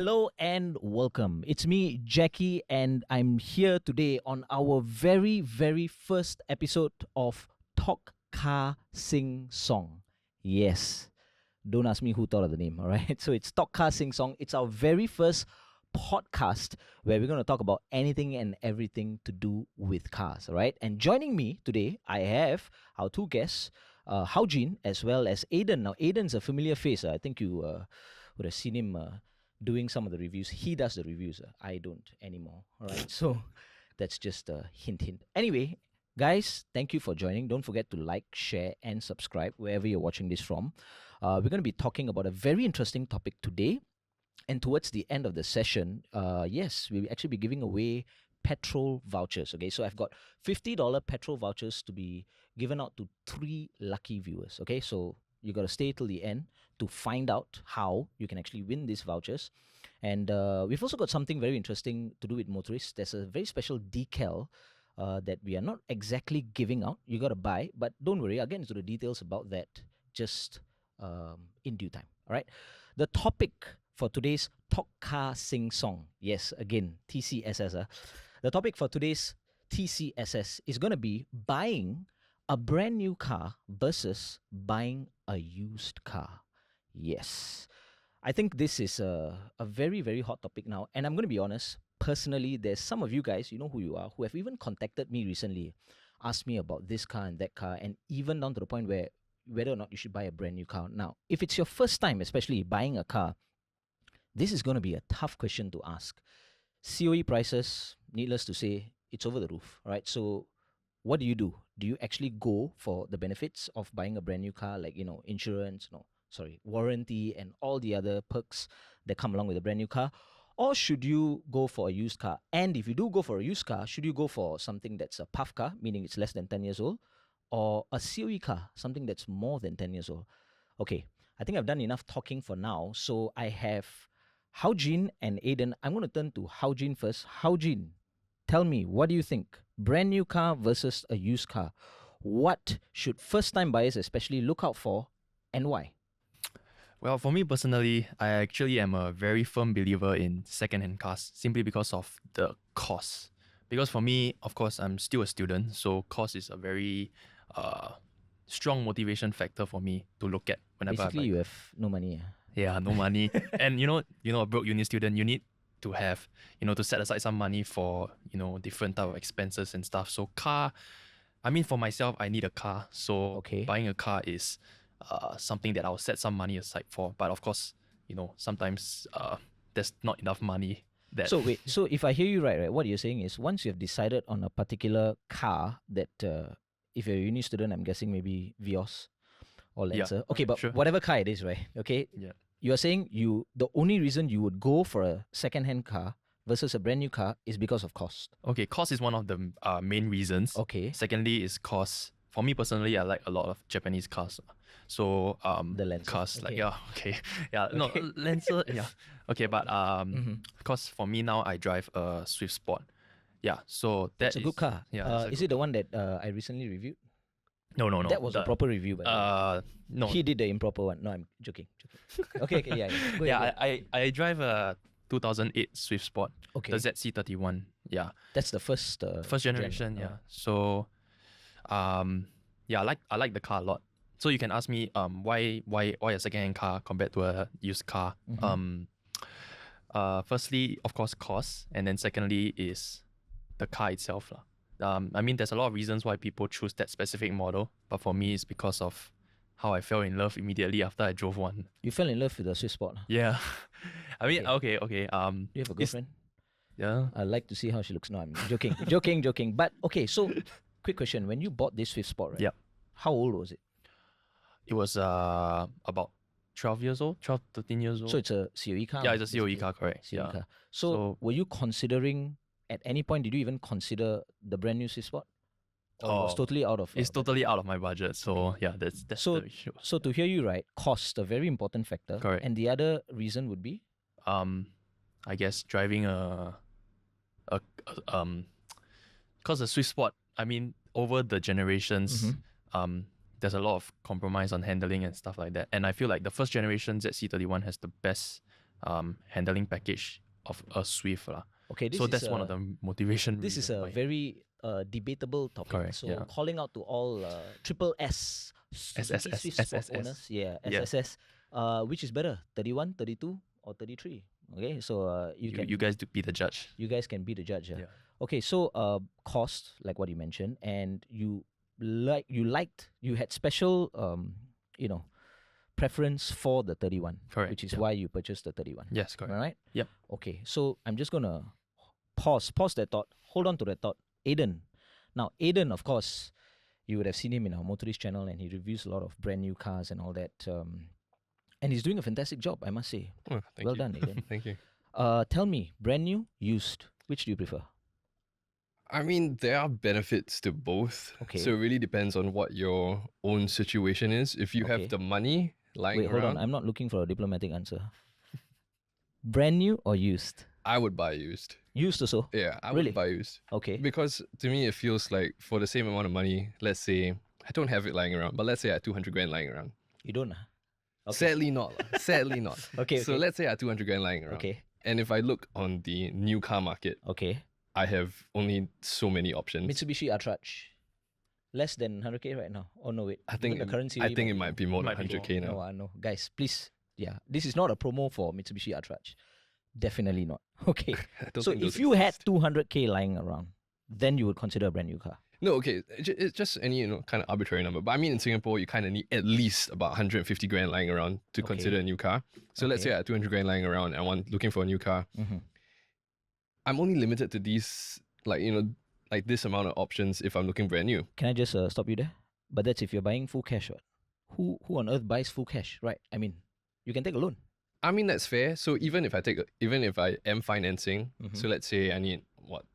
Hello and welcome. It's me, Jackie, and I'm here today on our very, very first episode of Talk Car Sing Song. Yes, don't ask me who thought of the name, all right? So it's Talk Car Sing Song. It's our very first podcast where we're going to talk about anything and everything to do with cars, all right? And joining me today, I have our two guests, Hau Jin as well as Aiden. Now, Aiden's a familiar face. I think you would have seen him doing some of the reviews. He does the reviews. I don't anymore. All right. So that's just a hint. Anyway, guys, thank you for joining. Don't forget to like, share, and subscribe wherever you're watching this from. We're going to be talking about a very interesting topic today. And towards the end of the session, yes, we'll actually be giving away petrol vouchers. Okay, so I've got $50 petrol vouchers to be given out to 3 lucky viewers. Okay, so you got to stay till the end to find out how you can actually win these vouchers. And we've also got something very interesting to do with Motorist. There's a very special decal that we are not exactly giving out. You got to buy, but don't worry, I'll get into the details about that just in due time. All right. The topic for today's Talk Car Sing Song. Yes, again, TCSS. The topic for today's TCSS is going to be buying a brand new car versus buying a used car. Yes. I think this is a very, very hot topic now. And I'm going to be honest, personally, there's some of you guys, you know who you are, who have even contacted me recently, asked me about this car and that car, and even down to the point where whether or not you should buy a brand new car. Now, if it's your first time, especially buying a car, this is going to be a tough question to ask. COE prices, needless to say, it's over the roof, right? So what do? Do you actually go for the benefits of buying a brand new car, like, insurance, warranty, and all the other perks that come along with a brand new car? Or should you go for a used car? And if you do go for a used car, should you go for something that's a puff car, meaning it's less than 10 years old, or a COE car, something that's more than 10 years old? Okay, I think I've done enough talking for now. So I have Hau Jin and Aiden. I'm going to turn to Hau Jin first. Hau Jin, tell me, what do you think? Brand new car versus a used car. What should first-time buyers especially look out for, and why? Well, for me personally, I actually am a very firm believer in second-hand cars simply because of the cost. Because for me, of course, I'm still a student, so cost is a very strong motivation factor for me to look at whenever Basically, you have no money. Yeah, no money. And a broke uni student, you need to have, to set aside some money for, different type of expenses and stuff. So for myself, I need a car. So buying a car is something that I'll set some money aside for. But of course, sometimes there's not enough money. So if I hear you right, what you're saying is once you have decided on a particular car that, if you're a uni student, I'm guessing maybe Vios or Lancer. Yeah, okay, but sure. Whatever car it is, right? Okay. Yeah. You are saying the only reason you would go for a second-hand car versus a brand new car is because of cost. Okay, cost is one of the main reasons. Okay. Secondly is cost. For me personally, I like a lot of Japanese cars. So the Lancer. Cars okay. No, Lancer. Yeah. Okay, but because for me now I drive a Swift Sport. Yeah, so that's a good car. Yeah. Is it the one that I recently reviewed? No. That was a proper review, but no. He did the improper one. No, I'm joking. Okay, yeah. Go ahead. I drive a 2008 Swift Sport. Okay. The ZC31. Yeah. That's the first generation. Yeah. So, I like the car a lot. So you can ask me why a second-hand car compared to a used car. Mm-hmm. Firstly, of course, cost, and then secondly is the car itself. There's a lot of reasons why people choose that specific model, but for me, it's because of how I fell in love immediately after I drove one. You fell in love with the Swift Sport? Yeah. Okay. Do you have a girlfriend? Yeah. I'd like to see how she looks. No, I'm joking. But okay, so quick question. When you bought this Swift Sport, right? Yeah. How old was it? It was about 12 years old, 13 years old. So it's a COE car? Yeah, it's a COE car, correct. COE car. So were you considering, at any point, did you even consider the brand new Swift Sport? Or it's totally out of... It's totally out of my budget. So yeah, that's the issue. So to hear you right, cost, a very important factor. Correct. And the other reason would be? I guess driving because the Swift Sport, over the generations, there's a lot of compromise on handling and stuff like that. And I feel like the first generation ZC31 has the best handling package of a Swift lah. Okay, this So is that's one of the motivation. this is reason a why. very debatable topic. Correct, So yeah. calling out to all triple S Suzuki SSS, Swift Sport SSS. owners, yeah, Yeah. SSS. Which is better, 31, 32, or 33? Okay, so You guys to be the judge. you guys can be the judge. Yeah. Yeah. Okay, so cost, like what you mentioned, and you had special preference for the 31, Correct, which is yeah. why you purchased the 31. Yes, Am I correct. right? Yep. Okay, so I'm just gonna pause that thought, hold on to that thought. Aiden. Now, Aiden, of course, you would have seen him in our Motorist channel, and he reviews a lot of brand new cars and all that. And he's doing a fantastic job, I must say. Oh, thank Well you. done, Aiden. Thank you. Tell me, brand new, used, which do you prefer? I mean, there are benefits to both. Okay. So it really depends on what your own situation is. If you Okay. have the money lying Wait, hold around, on. I'm not looking for a diplomatic answer. Brand new or used? I would buy used. Used also. Yeah, I Really? would buy used. Okay. Because to me, it feels like for the same amount of money, let's say, I don't have it lying around, but let's say I had 200 grand lying around. You don't? Okay. Sadly not. Sadly not. Okay. So let's say I had 200 grand lying around. Okay. And if I look on the new car market, Okay. I have only so many options. Mitsubishi Atraj. Less than 100k right now. Oh no, wait. I think Even the currency. I think it might be more than Might be 100k now. No, no, guys, please. Yeah, this is not a promo for Mitsubishi Atraj. Definitely not. Okay. I don't So think those if you had exist. 200k lying around, then you would consider a brand new car. No, okay, it's just any kind of arbitrary number. But I mean, in Singapore, you kind of need at least about 150 grand lying around to Okay. consider a new car. So let's Okay. say I had 200 grand lying around and I'm looking for a new car. Mm-hmm. I'm only limited to these, like this amount of options if I'm looking brand new. Can I just stop you there? But that's if you're buying full cash, right? Who on earth buys full cash, right? I mean, you can take a loan. I mean, that's fair. So even if I am financing, Mhm. so let's say I need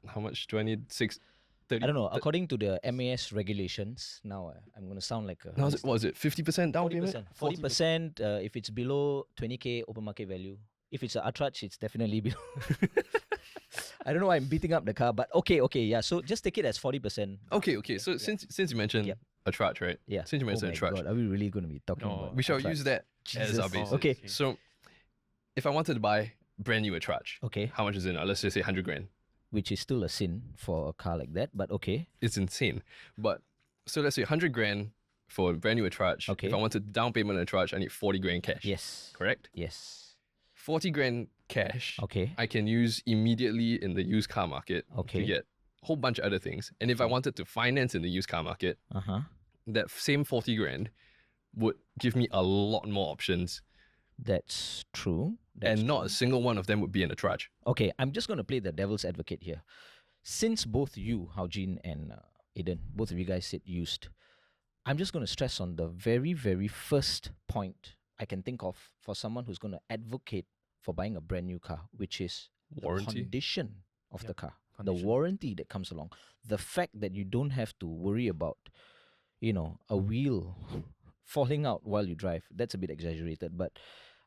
how much do I need? 30. I don't know. According to the MAS regulations, now I'm going to sound like a Now, what was it 50% down 40%. payment? 40% if it's below 20k open market value. If it's an Atraj, it's definitely below. I don't know why I'm beating up the car, but okay, yeah. So just take it as 40%. Okay. So since you mentioned Yep. a Trudge, right? Yeah. Since you Oh mentioned my a Trudge, God, are we really going to be talking No. about we shall Atraj? use that as our Jesus. basis. Okay. So if I wanted to buy brand new a Trudge, Okay, how much is it now? Let's just say 100 grand. which is still a sin for a car like that, but okay. It's insane. But so let's say 100 grand for a brand new a Trudge. Okay. If I wanted down payment on a Trudge, I need 40 grand cash. Yes. Correct? Yes. 40 grand cash. Okay. I can use immediately in the used car market Okay. to get a whole bunch of other things. And if I wanted to finance in the used car market, Uh-huh. that same 40 grand would give me a lot more options. That's true. That's And not true. a single one of them would be in a Trudge. Okay, I'm just going to play the devil's advocate here. Since both you, Hau Jin and Aiden, both of you guys said used, I'm just going to stress on the very, very first point I can think of for someone who's going to advocate for buying a brand new car, which is Warranty. the condition of the Yep, car, condition. the warranty that comes along, the fact that you don't have to worry about, a wheel falling out while you drive. That's a bit exaggerated, but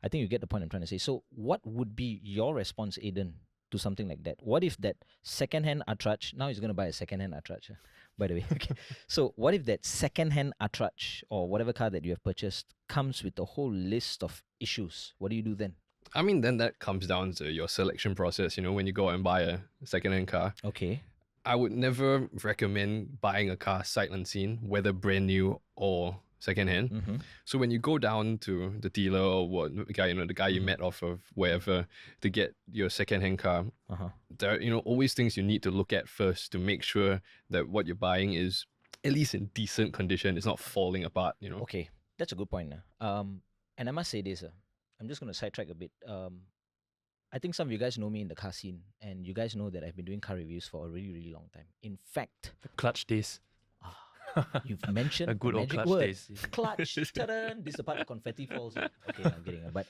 I think you get the point I'm trying to say. So what would be your response, Aiden, to something like that? What if that second-hand Atraj, now he's going to buy a second-hand Atraj, by the way. Okay. So what if that second-hand Atraj or whatever car that you have purchased comes with a whole list of issues? What do you do then? I mean, then that comes down to your selection process. When you go out and buy a second-hand car, Okay. I would never recommend buying a car sight unseen, whether brand new or second-hand. Mm-hmm. So when you go down to the dealer or the guy you met off of wherever to get your second-hand car, Uh-huh. there are always things you need to look at first to make sure that what you're buying is at least in decent condition. It's not falling apart. Okay, that's a good point. And I must say this. I'm just going to sidetrack a bit. I think some of you guys know me in the car scene, and you guys know that I've been doing car reviews for a really, really long time. In fact, Clutch days. you've mentioned A good the old magic clutch word. days. Clutch. Ta-da! This is the part the confetti falls. Okay, I'm kidding. But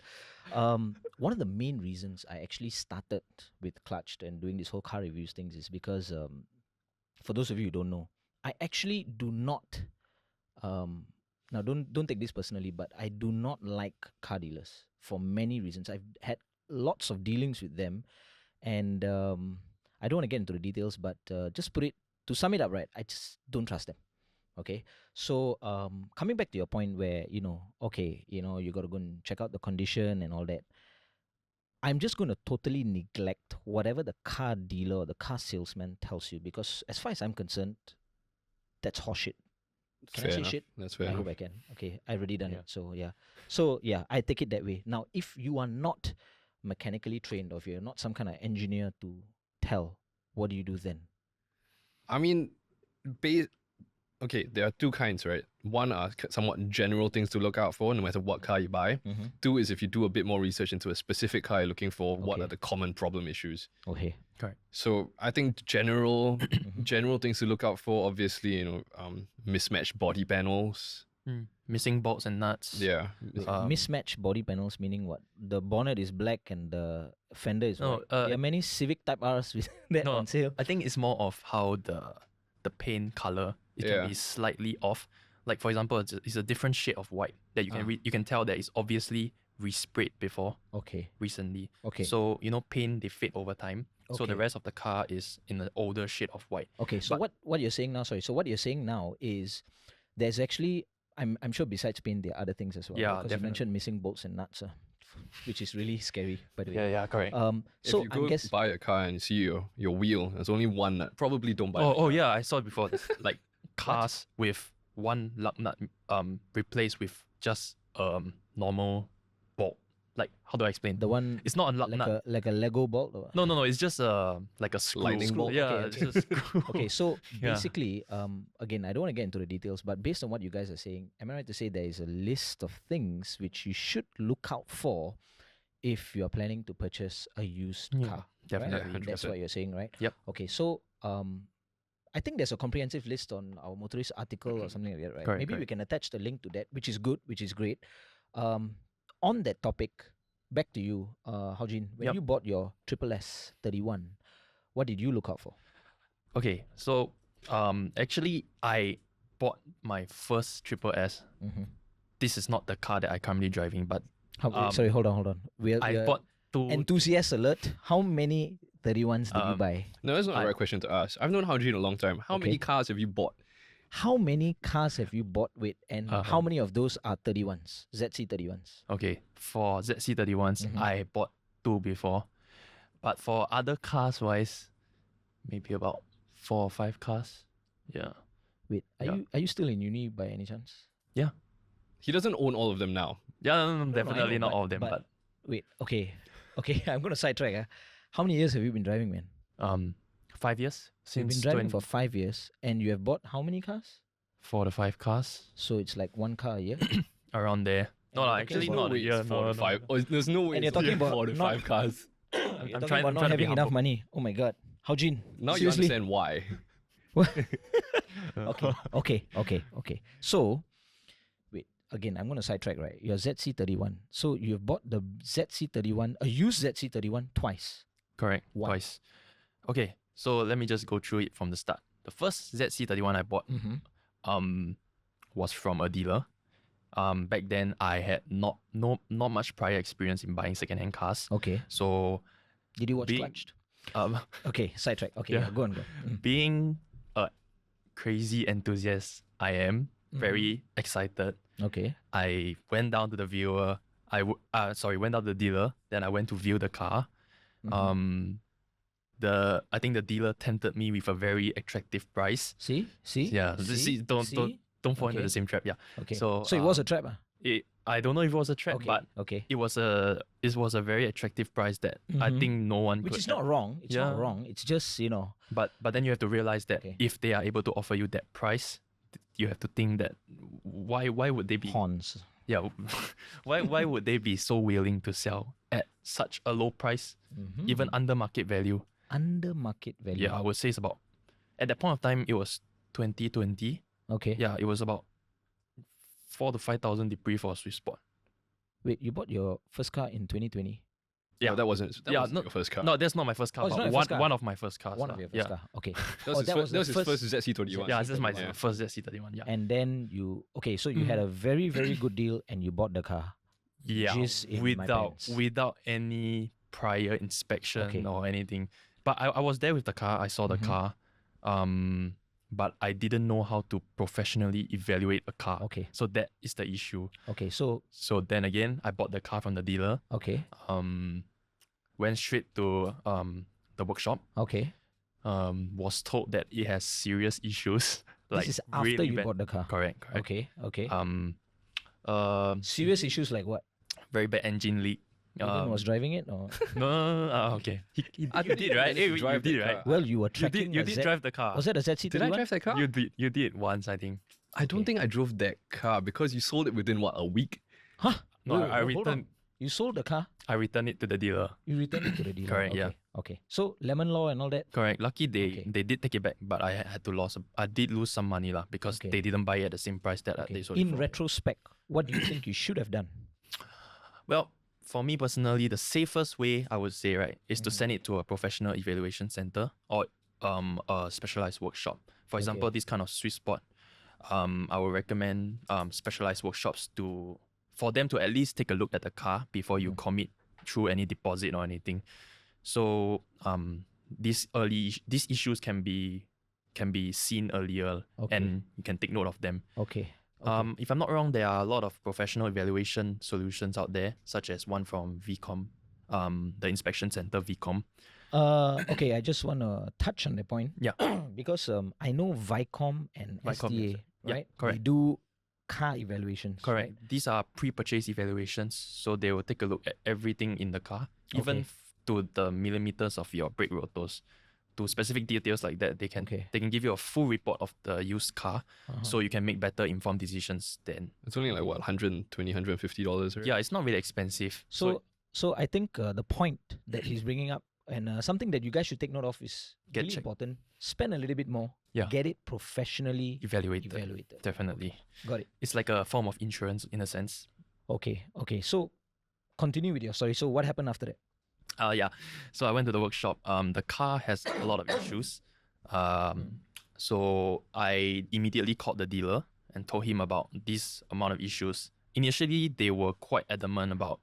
one of the main reasons I actually started with Clutch and doing this whole car reviews things is because, for those of you who don't know, I actually do not. Now, don't take this personally, but I do not like car dealers for many reasons. I've had lots of dealings with them, and I don't want to get into the details, but just to sum it up, right? I just don't trust them. Okay, so coming back to your point where you got to go and check out the condition and all that. I'm just going to totally neglect whatever the car dealer or the car salesman tells you, because as far as I'm concerned, that's horseshit. Can I Fair say enough. shit? That's fair I enough. hope I can. Okay, I already done Yeah. it. So yeah. So yeah, I take it that way. Now, if you are not mechanically trained, or if you're not some kind of engineer to tell, what do you do then? I mean, okay, there are two kinds, right? One are somewhat general things to look out for, no matter what car you buy. Mm-hmm. Two is if you do a bit more research into a specific car you're looking for, what Okay. are the common problem issues. Okay. So I think general Mhm. general things to look out for, obviously, mismatched body panels. Missing bolts and nuts. Yeah. Wait, Um, mismatched body panels meaning what? The bonnet is black and the fender is No, white. There are many Civic Type Rs with that No, on sale. I think it's more of how the paint color it Yeah. can be slightly off. Like for example, it's a different shade of white that you can you can tell that it's obviously resprayed before Okay. recently. Okay. So paint they fade over time. So the Okay. rest of the car is in an older shade of white. Okay, so But- what you're saying now, sorry, so what you're saying now is there's actually, I'm sure besides paint, there are other things as well. Yeah, Because you definitely. mentioned missing bolts and nuts, which is really scary, by the way. Yeah, correct. So if you I go guess, buy a car and see your wheel, there's only one nut. Probably don't buy. Oh yeah, I saw it before. Like cars with one lug nut replaced with just normal bolt. Like how do I explain? the one It's not a lug like nut. a Lego bolt or what? No. It's just like a screw. Lightning bolt? Yeah, Okay, it's just a screw. Okay, so Yeah. basically, again, I don't want to get into the details, but based on what you guys are saying, am I right to say there is a list of things which you should look out for if you are planning to purchase a used Yeah, car? Right? definitely. Yeah, That's 100%. what you're saying, right? Yep. Okay, so I think there's a comprehensive list on our Motorist article or something like that, right? Correct, Maybe we correct. can attach the link to that, which is good, which is great. On that topic, back to you, Hau Jin. When Yep. you bought your Triple S 31, what did you look out for? Okay, so actually I bought my first Triple S. Mm-hmm. This is not the car that I currently driving, but Sorry, hold on. I bought two. Enthusiast alert. How many 31s did you buy? No, that's not the I- right question to ask. I've known Hau Jin a long time. How many Okay. cars have you bought? How many cars have you bought with, and how Uh-huh. many of those are 31s, ZC 31s? Okay, for ZC31s, Mhm. I bought two before, but for other cars wise, maybe about 4 or 5 cars. Yeah. Wait, Yeah. are you still in uni by any chance? He doesn't own all of them now. Yeah, no, I definitely know, not all of them, but but Wait, okay, I'm gonna sidetrack. How many years have you been driving, man? 5 years You've been since driving for 5 years, and you have bought how many cars? 4 to 5 cars So it's like one car a year. around there. No, you're lah, talking actually about- not a way year. it's 4 No, to 5. Oh, there's no way. And you're it's talking about 4 to not- 5 cars. You're I'm talking trying- about I'm not trying to be having enough humble. money. Oh my god, Hau Jin. Now seriously? you understand why. Okay. So, wait, again, I'm going to sidetrack, right? Your ZC31. So, you've bought the ZC31, a used ZC31 twice. Correct. Why? Twice. Okay, so let me just go through it from the start. The first ZC31 I bought Mm-hmm. was from a dealer. Back then I had not much prior experience in buying secondhand cars. Okay. So Did you watch Being- Clutched? um Okay, sidetrack. Okay, Yeah. yeah, go on. being a crazy enthusiast I am, Mm-hmm. very excited. Okay. I went down to the viewer. Went down to the dealer. Then I went to view the car. Mhm. I think the dealer tempted me with a very attractive price. See? Yeah, don't fall into Okay. the same trap. Yeah, Okay. So, it was a trap, I don't know if it was a trap, Okay. but Okay. it was a very attractive price that I Mhm. think no one Which could. is not wrong. It's not Yeah. wrong. It's just, But then you have to realize that Okay. if they are able to offer you that price, you have to think that why would they be horns. yeah why would they be so willing to sell at such a low price, Mhm. even under market value? Under market value. Yeah, I would say it's about, at that point of time it was 2020. Okay. Yeah, it was about 4 to 5,000 debris for a Swiss Sport. Wait, you bought your first car in 2020? Yeah. No, that wasn't Yeah, wasn't your first car. No, that's not my first car. Oh, it's but not your one first car? one of my first cars. One lah. of your first yeah. car. Okay. That was, Oh, his, that was his first ZC31. Yeah, this is my Yeah. first ZC31. Yeah. And then so you had a very, very good deal and you bought the car. Yeah, Jizz in my without pants. without any prior inspection Okay. or anything. But I was there with the car. I saw the Mhm. car, but I didn't know how to professionally evaluate a car. Okay. So that is the issue. Okay. So, So then again, I bought the car from the dealer. okay. Um, went straight to the workshop. Okay. Was told that it has serious issues. Like This is after really you bad. bought the car. Correct. Okay. Okay. Serious Serious issues like what? very bad engine leak. Aiden was driving it, or No. Okay. You I did, didn't right? manage to You drive did, the right? car. well, you were You tracking. did drive the car. Was that a ZC31? Did I drive that car? You did once, I think. I don't think I drove that car because you sold it within what, a week? Huh? No, Wait, I hold on. returned. You sold the car. I returned it to the dealer. You returned it to the dealer. Correct, Okay. yeah. Okay. So lemon law and all that. Correct. Lucky Okay. they did take it back, but I had to lose. I did lose some money lah because Okay. they didn't buy it at the same price that Okay. they sold it In for. retrospect, what do you think you should have done? Well, for me personally, the safest way I would say is to send it to a professional evaluation center or a specialized workshop. For example, this kind of sweet spot, I would recommend specialized workshops for them to at least take a look at the car before you commit through any deposit or anything. So these issues can be seen earlier Okay. and you can take note of them. Okay. If I'm not wrong, there are a lot of professional evaluation solutions out there, such as one from VCOM, the inspection center VCOM. Okay, I just want to touch on the point. Yeah. Because I know Vicom and Vicom, SDA, yes. Yeah, right? correct. They do car evaluations. Correct. These are pre-purchase evaluations, so they will take a look at everything in the car, even Okay. to the millimeters of your brake rotors, to specific details like that. They can give you a full report of the used car, so you can make better informed decisions. Then It's only like what, $120, $150, right? yeah, it's not really expensive. So I think the point that he's bringing up and something that you guys should take note of is Get really checked. important. Spend a little bit more. Yeah. Get it professionally evaluated. evaluated. Definitely, Got it. it's like a form of insurance in a sense. Okay. Okay. So continue with your story. So what happened after that? Yeah. So I went to the workshop. The car has a lot of issues. So I immediately called the dealer and told him about this amount of issues. Initially, they were quite adamant about,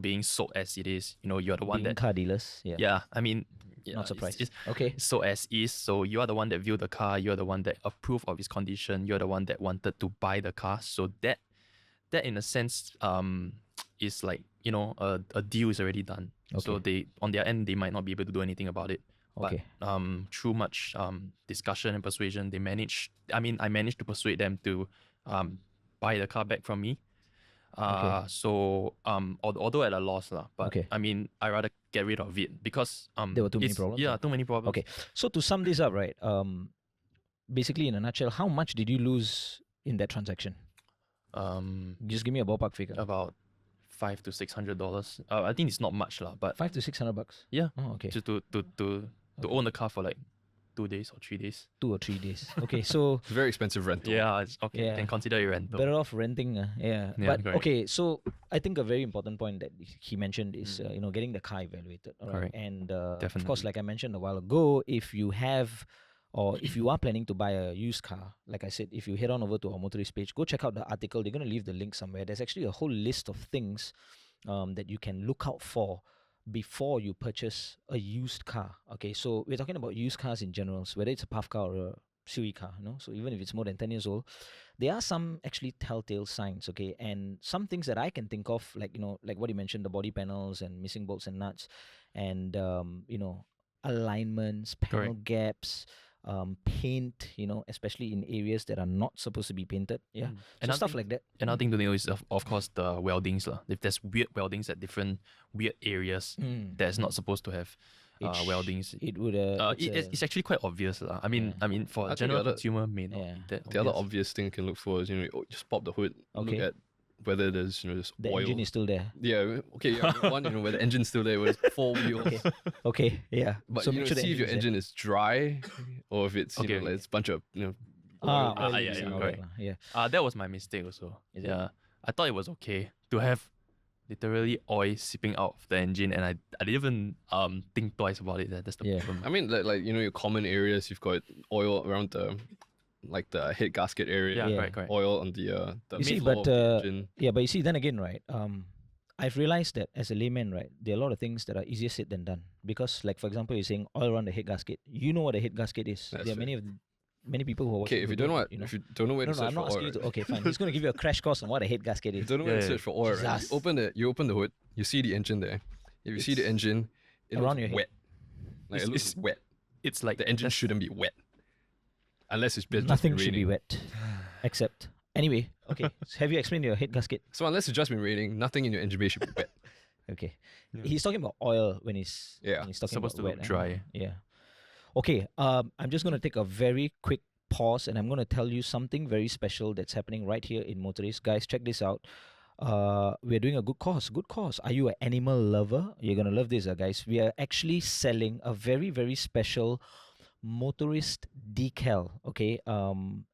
being sold as it is. You're the one Being that. car dealers. Yeah. Yeah. I mean, yeah, Not surprised. It's Okay. so as is. So you are the one that viewed the car. You're the one that approved of its condition. You're the one that wanted to buy the car. So that in a sense, is like a deal is already done. So they on their end they might not be able to do anything about it. Okay. But through much discussion and persuasion, I managed to persuade them to buy the car back from me. So although at a loss lah, but Okay. I rather get rid of it because There were too many it's- problems, Yeah, lah. too many problems. Okay. So to sum this up, right? Basically, in a nutshell, how much did you lose in that transaction? Just give me a ballpark figure. About $500 to $600. I think it's not much lah, but $500 to $600. yeah, Oh, okay. just to own the car for like 2 days or 3 days. 2 or 3 days. Okay. So It's a very expensive rental. Yeah, it's okay. Yeah. Can consider it rental. better off renting. Yeah. Yeah, But correct. okay. So I think a very important point that he mentioned is getting the car evaluated. All right. Correct. And of course, Definitely. like I mentioned a while ago, if you have or if you are planning to buy a used car, like I said, if you head on over to our Motorist page, go check out the article. They're going to leave the link somewhere. There's actually a whole list of things that you can look out for before you purchase a used car. Okay, so we're talking about used cars in general, so whether it's a puff car or a SUV car, so even if it's more than 10 years old, there are some actually telltale signs, okay, and some things that I can think of, like like what you mentioned, the body panels and missing bolts and nuts, and alignments, panel gaps, paint, especially in areas that are not supposed to be painted, so Another stuff thing- like that. Another thing to know is of course the weldings lah. If there's weird weldings at different weird areas that's not supposed to have It weldings. It would It's actually quite obvious lah. I mean for I a think general the other- consumer may not Yeah. be that The other obvious. obvious thing you can look for is, just pop the hood, look Okay. at whether there's, there's the oil. engine is still there. Yeah, okay, yeah, one, where the engine's still there, where there's 4 wheels. Okay, yeah. But so you make know, sure the see if your engine's there. engine is dry, or if it's Okay, like it's a bunch of oil Ah, yeah, oils and all correct. that lah, yeah. That was my mistake also. Is it? Yeah, I thought it was okay to have literally oil seeping out of the engine, and I didn't even think twice about it. That's the Yeah. problem. I mean, like your common areas, you've got oil around the head gasket area, Yeah, correct. oil on the You see, floor but of the engine. yeah, but you see, then again, right? I've realized that as a layman, right, there are a lot of things that are easier said than done. Because, like for example, you're saying oil around the head gasket. You know what a head gasket is. That's there are fair. many people who are watching. Okay, if who you don't know don't, what, if you don't know where No, to no, search I'm not for asking oil, you to. Okay, fine. He's going to give you a crash course on what a head gasket if is. you don't know where to Yeah, search for oil, right? Jesus. You open the hood, you see the engine there. If you see the engine, It Around looks your head. wet. Like it looks It's- wet. It's like The engine that's- shouldn't be wet. Unless it's just Nothing been should be raining. wet, except anyway. Okay, so have you explained your head gasket? So unless it's just been raining, nothing in your engine bay should be wet. Okay, Yeah. he's talking about oil when he's Yeah. when he's talking Supposed about to look wet, dry. Yeah. Okay. I'm just gonna take a very quick pause, and I'm gonna tell you something very special that's happening right here in Motorist. Guys, check this out. We're doing a good cause. Good cause. Are you an animal lover? You're gonna love this, guys. We are actually selling a very, very special Motorist decal. Okay.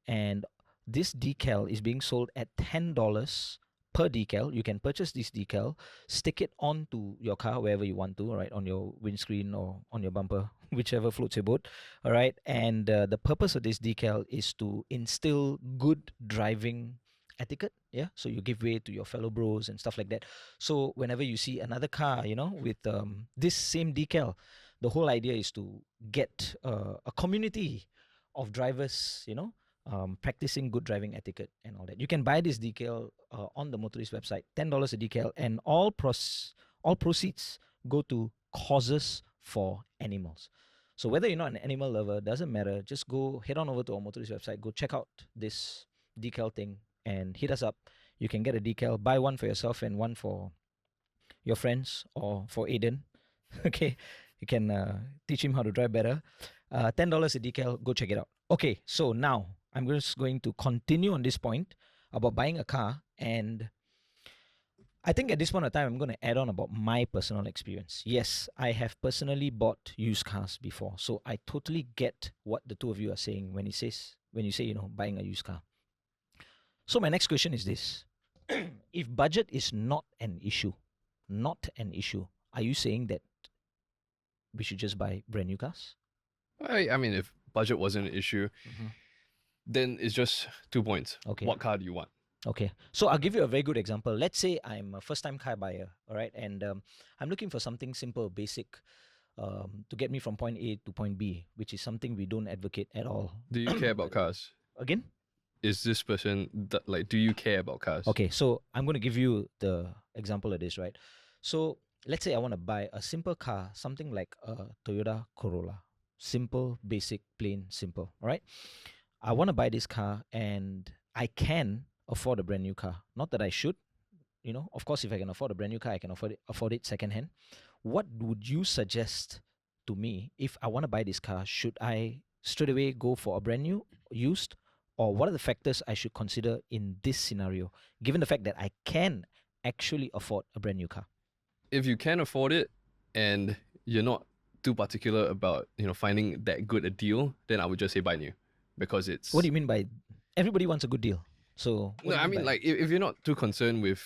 And this decal is being sold at $10 per decal. You can purchase this decal, stick it onto your car wherever you want to, right, on your windscreen or on your bumper, whichever floats your boat. All right. And the purpose of this decal is to instill good driving etiquette. Yeah. So you give way to your fellow bros and stuff like that. So whenever you see another car, with this same decal, the whole idea is to get a community of drivers, practicing good driving etiquette and all that. You can buy this decal on the Motorist website, $10 a decal, and all proceeds go to causes for animals. So whether you're not an animal lover, doesn't matter. Just go head on over to our Motorist website, go check out this decal thing, and hit us up. You can get a decal, buy one for yourself and one for your friends or for Aiden. Okay, you can teach him how to drive better. $10 a decal, go check it out. Okay, so now I'm just going to continue on this point about buying a car, and I think at this point of time I'm going to add on about my personal experience. Yes, I have personally bought used cars before, so I totally get what the two of you are saying when you say buying a used car. So my next question is this: if budget is not an issue, are you saying that we should just buy brand new cars? I mean, if budget wasn't an issue, then it's just 2 points. Okay. What car do you want? Okay, so I'll give you a very good example. Let's say I'm a first-time car buyer, all right, and I'm looking for something simple, basic, to get me from point A to point B, which is something we don't advocate at all. Do you care about cars? Again? Is this person do you care about cars? Okay, so I'm going to give you the example of this, right? So let's say I want to buy a simple car, something like a Toyota Corolla. Simple, basic, plain, simple, all right? I want to buy this car and I can afford a brand new car. Not that I should, of course, if I can afford a brand new car, I can afford it secondhand. What would you suggest to me if I want to buy this car? Should I straight away go for a brand new, used, or what are the factors I should consider in this scenario, given the fact that I can actually afford a brand new car? If you can afford it and you're not too particular about finding that good a deal, then I would just say buy new, because it's. What do you mean by everybody wants a good deal? So what No, do you I mean, by- like, if you're not too concerned with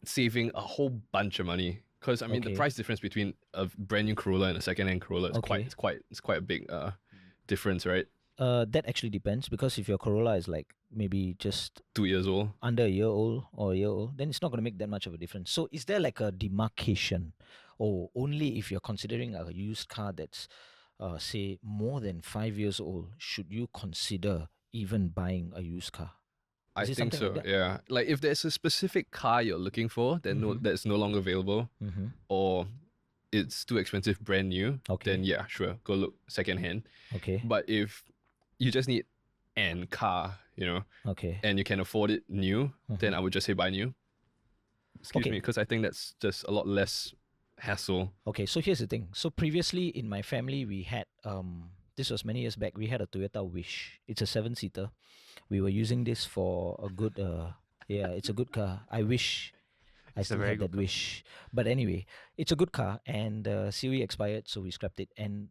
saving a whole bunch of money, because I mean Okay. the price difference between a brand new Corolla and a second-hand Corolla is Okay. quite a big difference, right? that actually depends, because if your Corolla is like maybe just 2 years old. under a year old or a year old, then it's not going to make that much of a difference. So is there like a demarcation, or only if you're considering a used car that's say more than 5 years old, should you consider even buying a used car? I Is it think something so. like that? Yeah, like if there's a specific car you're looking for Mhm. that's no longer available, Mm-hmm. or it's too expensive brand new, Okay. then yeah, sure, go look second-hand. Okay. But if you just need an car, Okay. and you can afford it new, then I would just say buy new. Excuse Okay. me, because I think that's just a lot less hassle. Okay, so here's the thing. So previously in my family, we had this was many years back. We had a Toyota Wish. It's a 7-seater. We were using this for a good it's a good car. I wish I It's a still very had good that wish. But anyway, it's a good car, and COE expired, so we scrapped it. And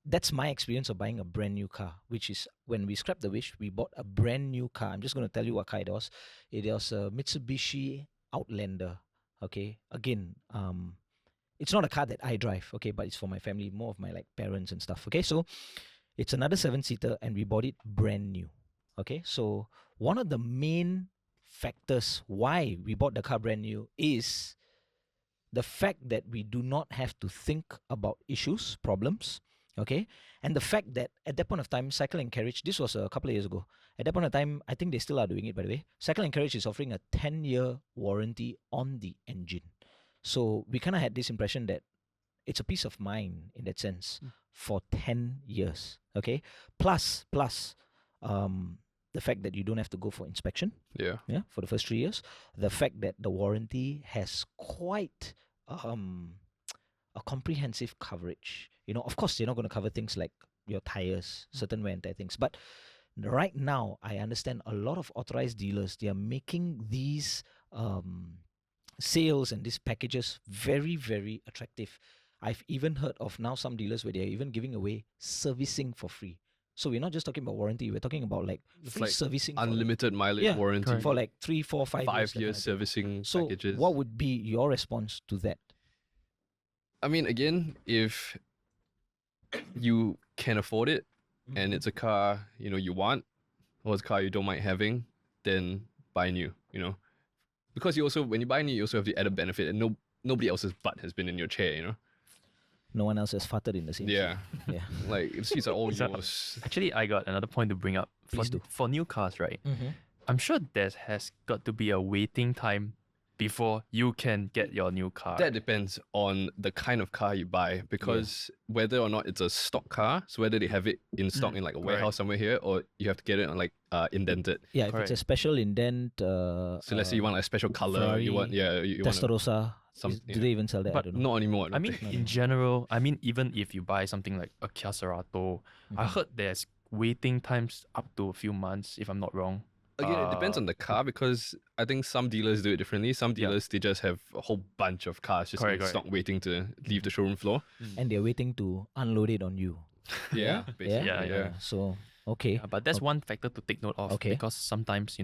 that's my experience of buying a brand new car, which is when we scrapped the Wish, we bought a brand new car. I'm just going to tell you what car it was. It was a Mitsubishi Outlander. Okay, again, it's not a car that I drive, okay, but it's for my family, more of my like parents and stuff. Okay, so it's another 7-seater, and we bought it brand new. Okay, so one of the main factors why we bought the car brand new is the fact that we do not have to think about issues, problems, okay, and the fact that at that point of time, Cycle and Carriage, this was a couple of years ago. At that point of time, I think they still are doing it, by the way. Cycle and Carriage is offering a 10-year warranty on the engine. So we kind of had this impression that it's a peace of mind in that sense for 10 years. Okay. Plus, the fact that you don't have to go for inspection. Yeah. Yeah, for the first 3 years. The fact that the warranty has quite a comprehensive coverage. Of course, they're not going to cover things like your tires, certain wear and tear things. But right now, I understand a lot of authorized dealers, they are making these sales and these packages very, very attractive. I've even heard of now some dealers where they're even giving away servicing for free. So we're not just talking about warranty, we're talking about like It's free like servicing unlimited mileage warranty. correct. for like 3, 4, 5 years. 5 that kind years of thing. servicing So packages. what would be your response to that? I mean, again, if you can afford it and it's a car you want, or it's a car you don't mind having, then buy new. Because you also, when you buy new, you also have the added benefit, and nobody else's butt has been in your chair. No one else has farted in the same. Yeah, Yeah. like the seats are all So- yours. Actually, I got another point to bring up. Please do. For new cars, right? Mm-hmm. I'm sure there has got to be a waiting time before you can get your new car. That depends on the kind of car you buy, because whether or not it's a stock car, so whether they have it in stock in like a warehouse somewhere here, or you have to get it on like indented. Yeah, if Correct. it's a special indent, So let's say you want like a special color, Ferrari, you want you want Testarossa, some- do they even sell that? I But don't know. not anymore. I mean, don't think. in general, even if you buy something like a Kia Cerato, I Mhm. heard there's waiting times up to a few months, if I'm not wrong. Again, it depends on the car, because I think some dealers do it differently. Some Yeah. dealers, they just have a whole bunch of cars just Correct, in stock waiting to leave the showroom floor. And they're waiting to unload it on you. Yeah, basically. Yeah, Yeah. So, okay. But that's one factor to take note of, Okay. because sometimes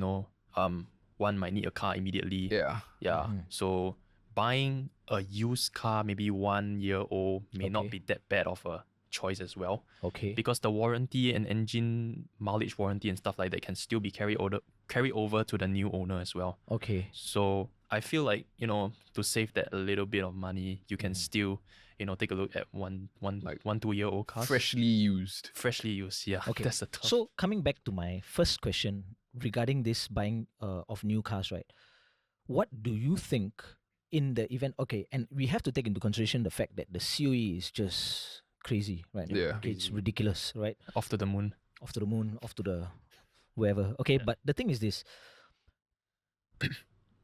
one might need a car immediately. Yeah. Yeah. Mhm. So buying a used car, maybe 1 year old, may not Okay. be that bad of a choice as well, Okay. because the warranty and engine mileage warranty and stuff like that can still be carry over to the new owner as well. Okay. So I feel like to save that a little bit of money, you can still take a look at one, Like 2-year-old cars, Freshly used. freshly used. Yeah, Okay. that's a tough. So, coming back to my first question regarding this buying of new cars, right? What do you think in the event? Okay, and we have to take into consideration the fact that the COE is just crazy, right? now. Yeah. Okay, it's ridiculous, right? off to the moon. Off to the moon, off to the wherever. Okay, Yeah. but the thing is this.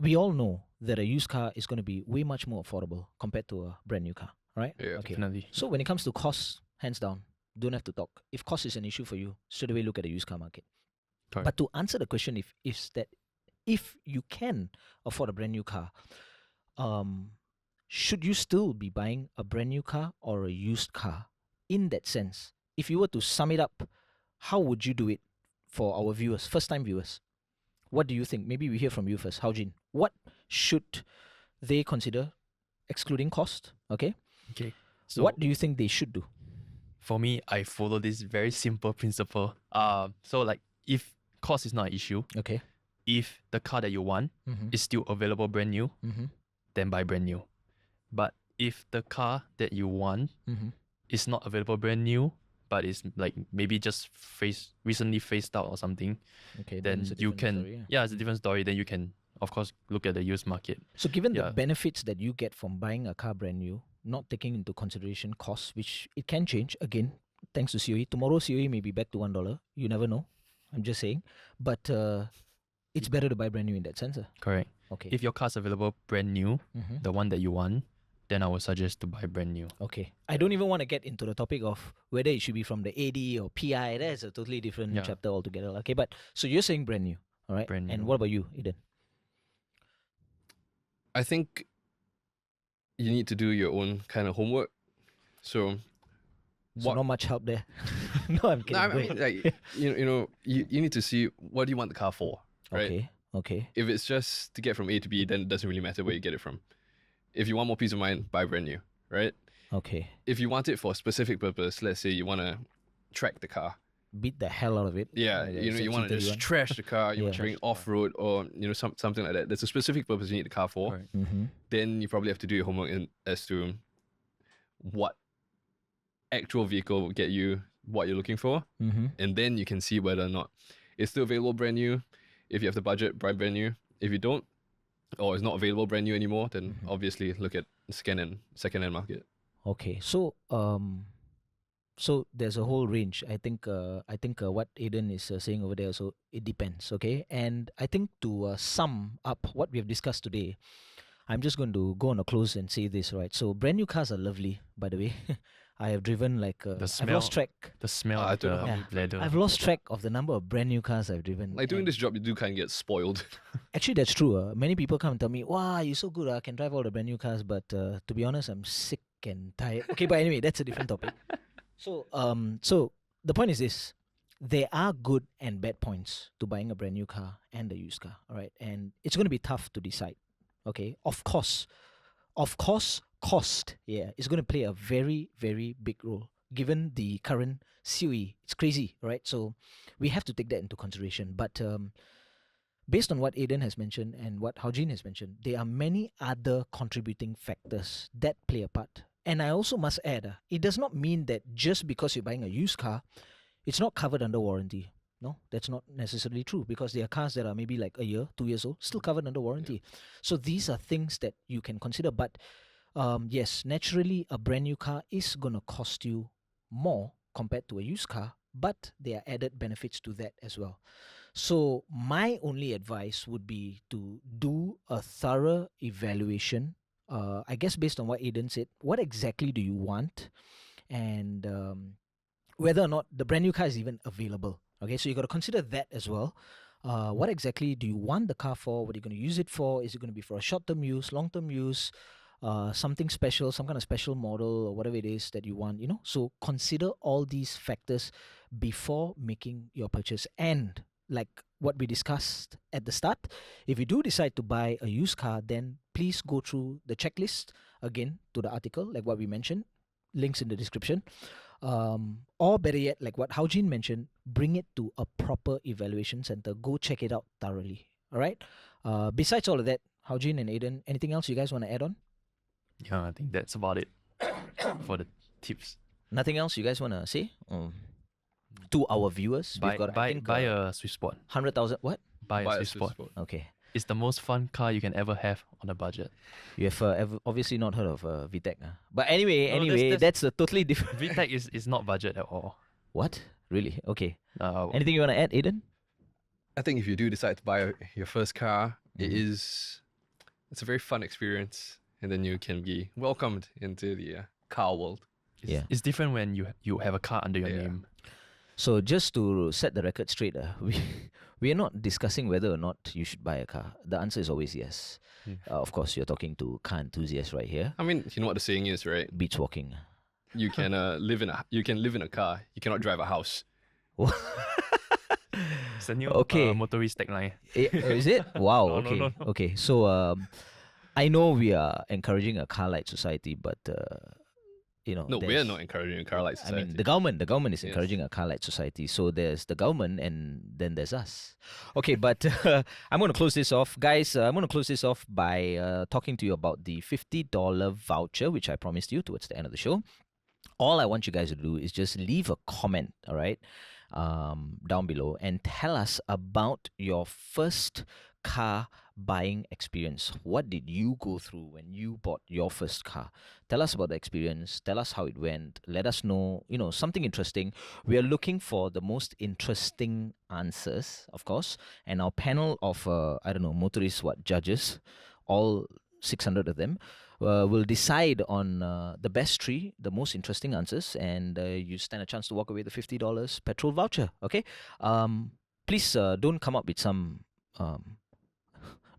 We all know that a used car is going to be way much more affordable compared to a brand new car, right? Yeah. Okay. Definitely. So when it comes to cost, hands down, don't have to talk. If cost is an issue for you, straight away look at the used car market. Correct. But to answer the question, if you can afford a brand new car, should you still be buying a brand new car or a used car? In that sense, if you were to sum it up, how would you do it for our viewers, first-time viewers? What do you think? Maybe we hear from you first, Hau Jin. What should they consider, excluding cost? Okay. Okay. So What do you think they should do? for me, I follow this very simple principle. So like if cost is not an issue, Okay. if the car that you want Mm-hmm. is still available brand new, Mm-hmm. then buy brand new. But if the car that you want Mm-hmm. is not available brand new, but is like maybe just recently phased out or something, Okay. then it's a you different can story, yeah. yeah, it's a different story. Then you can of course look at the used market. So given the Yeah. benefits that you get from buying a car brand new, not taking into consideration costs, which it can change again, thanks to COE. Tomorrow COE may be back to $1. You never know. I'm just saying. But it's better to buy brand new in that sense. Correct. Okay. If your car's available brand new, Mhm. the one that you want, then I would suggest to buy brand new. Okay. I don't even want to get into the topic of whether it should be from the AD or PI. That's a totally different Yeah. chapter altogether. Okay. But so you're saying brand new. All right. Brand And new. what about you, Aiden? I think you need to do your own kind of homework. So, So not much help there. No, I'm kidding. No, I Go mean, ahead. like you need to see what do you want the car for, right? Okay. Okay. If it's just to get from A to B, then it doesn't really matter where you get it from. If you want more peace of mind, buy brand new, right? Okay. If you want it for a specific purpose, let's say you want to track the car. Beat the hell out of it. Yeah, Like a you want to Section just trash the car, you want to Yeah. bring it off road or something like that. There's a specific purpose you need the car for. Correct. 31. Mm-hmm. Then you probably have to do your homework as to what actual vehicle will get you what you're looking for, Mm-hmm. and then you can see whether or not it's still available brand new. If you have the budget, buy brand new. If you don't, or is not available brand new anymore, then obviously look at second-hand market. Okay, so so there's a whole range. I think what Aiden is saying over there. So it depends. Okay, and I think to sum up what we have discussed today, I'm just going to go on a close and say this, right? So brand new cars are lovely, by the way. I have driven like I've lost track. The smell I of don't know the how Yeah. leather. I've lost track of the number of brand new cars I've driven. Like doing and this job, you do kind of get spoiled. Actually, that's true. Many people come and tell me, "Wow, you're so good. I can drive all the brand new cars." But to be honest, I'm sick and tired. Okay, but anyway, that's a different topic. So the point is this: there are good and bad points to buying a brand new car and a used car. All right, and it's going to be tough to decide. Okay, of course, cost. Yeah, is going to play a very, very big role given the current COE. It's crazy, right? So we have to take that into consideration. But based on what Aiden has mentioned and what Hau Jin has mentioned, there are many other contributing factors that play a part. And I also must add, it does not mean that just because you're buying a used car, it's not covered under warranty. No, that's not necessarily true, because there are cars that are maybe like a year, 2 years old, still covered under warranty. So these are things that you can consider. But yes, naturally, a brand new car is going to cost you more compared to a used car, but there are added benefits to that as well. So my only advice would be to do a thorough evaluation. I guess based on what Aiden said, what exactly do you want, and whether or not the brand new car is even available. Okay, so you got to consider that as well. What exactly do you want the car for? What are you going to use it for? Is it going to be for a short-term use, long-term use, something special, some kind of special model or whatever it is that you want, you know? So consider all these factors before making your purchase. And like what we discussed at the start, if you do decide to buy a used car, then please go through the checklist again to the article, like what we mentioned, links in the description. Or better yet, like what Hau Jin mentioned, bring it to a proper evaluation center. Go check it out thoroughly. All right. Besides all of that, Hau Jin and Aiden, anything else you guys want to add on? Yeah, I think that's about it for the tips. Nothing else you guys want to say to our viewers? We've got, I think, buy a Swiss Sport. 100,000. What? Buy Buy a a Swiss Swiss Sport. Sport. Okay. It's the most fun car you can ever have on a budget. You have obviously not heard of VTEC. But anyway, No, that's- that's a totally different. VTEC is not budget at all. What? Really? Okay. Uh, Anything you want to add, Aiden? I think if you do decide to buy your first car, Mhm. it's a very fun experience, and then you can be welcomed into the car world. Yeah. It's different when you have a car under your Yeah. name. So just to set the record straight, we are not discussing whether or not you should buy a car. The answer is always yes. Of course, you're talking to car enthusiasts right here. I mean, you know what the saying is, right? Beach walking. You can live in a car. You cannot drive a house. It's the new Okay. Motorist tagline. Is it? Wow. No, no, Okay. no, no. Okay. So I know we are encouraging a car light society, but No, we're there's- not encouraging a car like I society. mean, the government is Yes. encouraging a car light society. So there's the government, and then there's us. Okay, but I'm going to close this off, guys. I'm going to close this off by talking to you about the $50 voucher, which I promised you towards the end of the show. All I want you guys to do is just leave a comment, all right, down below, and tell us about your first car buying experience. What did you go through when you bought your first car? Tell us about the experience. Tell us how it went. Let us know, something interesting. We are looking for the most interesting answers, of course. And our panel of, motorist judges, all 600 of them, will decide on the best 3, the most interesting answers, and you stand a chance to walk away with the $50 petrol voucher. Okay. Please don't come up with some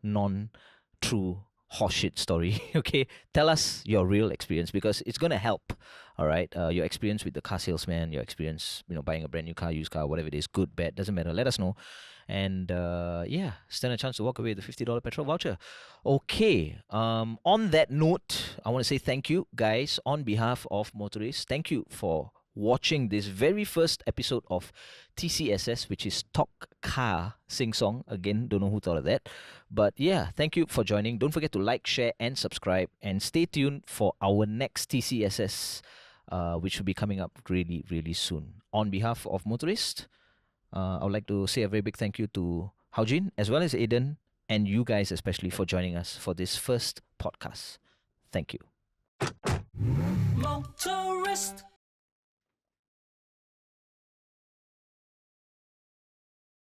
non-true horseshit story. Okay, tell us your real experience, because it's gonna help. All right, your experience with the car salesman, your experience, buying a brand new car, used car, whatever it is, good, bad, doesn't matter. Let us know, and stand a chance to walk away with the $50 petrol voucher. Okay. On that note, I want to say thank you, guys, on behalf of Motorist. Thank you for watching this very first episode of TCSS, which is Talk Car Sing Song. Again, don't know who thought of that. But yeah, thank you for joining. Don't forget to like, share, and subscribe. And stay tuned for our next TCSS, which will be coming up really, really soon. On behalf of Motorist, I would like to say a very big thank you to Hau Jin as well as Aiden. and you guys especially for joining us for this first podcast. Thank you. Motorist.